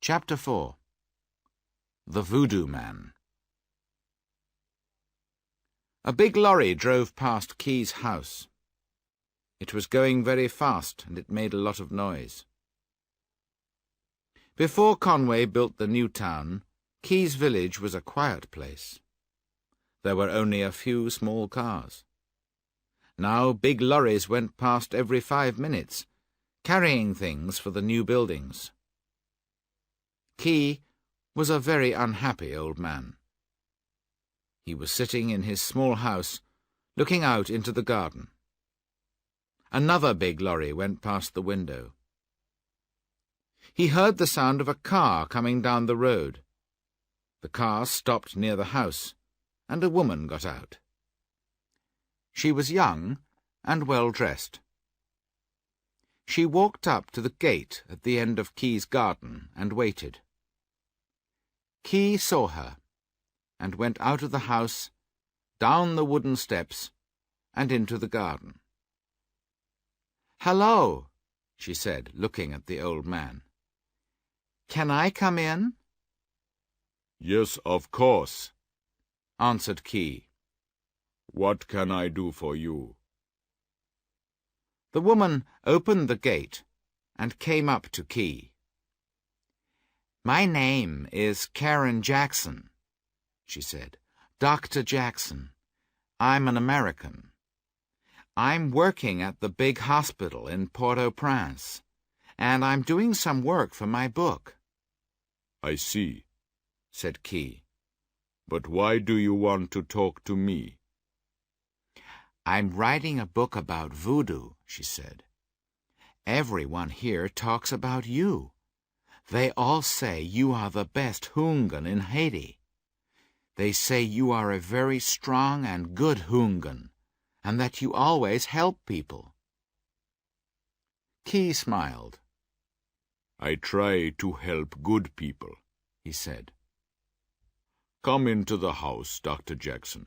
Chapter 4. The Voodoo Man. A big lorry drove past Key's house. It was going very fast, and it made a lot of noise. Before Conway built the new town, Key's village was a quiet place. There were only a few small cars. Now big lorries went past every 5 minutes, carrying things for the new buildings. Key was a very unhappy old man. He was sitting in his small house, looking out into the garden. Another big lorry went past the window. He heard the sound of a car coming down the road. The car stopped near the house, and a woman got out. She was young and well-dressed. She walked up to the gate at the end of Key's garden and waited. Key saw her, and went out of the house, down the wooden steps, and into the garden. "Hello," she said, looking at the old man. "Can I come in?" "Yes, of course," answered Key. "What can I do for you?" The woman opened the gate and came up to Key. "My name is Karen Jackson," she said. "Dr. Jackson. I'm an American. I'm working at the big hospital in Port-au-Prince, and I'm doing some work for my book." "I see," said Key. "But why do you want to talk to me?" "I'm writing a book about voodoo," she said. "Everyone here talks about you. They all say you are the best houngan in Haiti. They say you are a very strong and good houngan, and that you always help people." Key smiled. "I try to help good people," he said. "Come into the house, Dr. Jackson.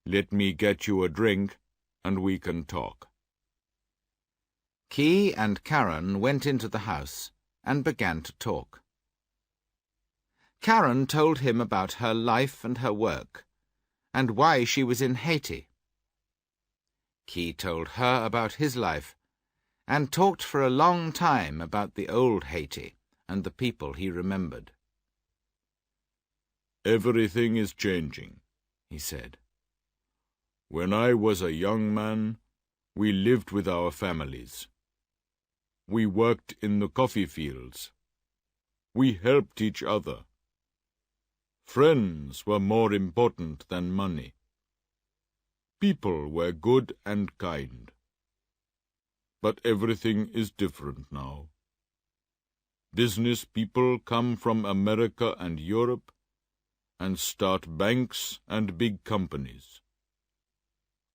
Let me get you a drink, and we can talk." Key and Karen went into the house and began to talk. Karen told him about her life and her work, and why she was in Haiti. Key told her about his life, and talked for a long time about the old Haiti and the people he remembered. "Everything is changing," he said. "When I was a young man, we lived with our families. We worked in the coffee fields. We helped each other. Friends were more important than money. People were good and kind. But everything is different now. Business people come from America and Europe and start banks and big companies.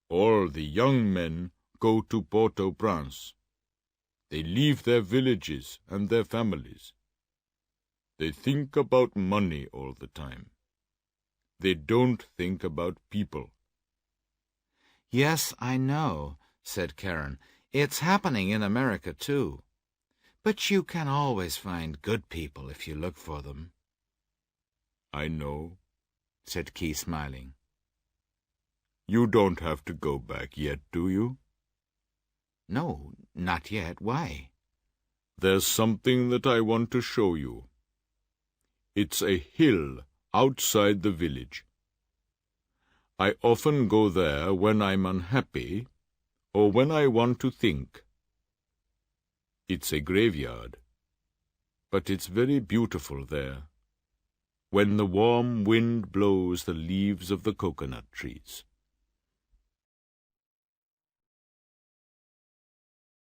All the young men go to Port-au-Prince. They leave their villages and their families. They think about money all the time. They don't think about people." "Yes, I know," said Karen. "It's happening in America, too. But you can always find good people if you look for them." "I know," said Key, smiling. "You don't have to go back yet, do you?" "No, not yet. Why?" "There's something that I want to show you. It's a hill outside the village. I often go there when I'm unhappy or when I want to think. It's a graveyard, but it's very beautiful there, when the warm wind blows the leaves of the coconut trees."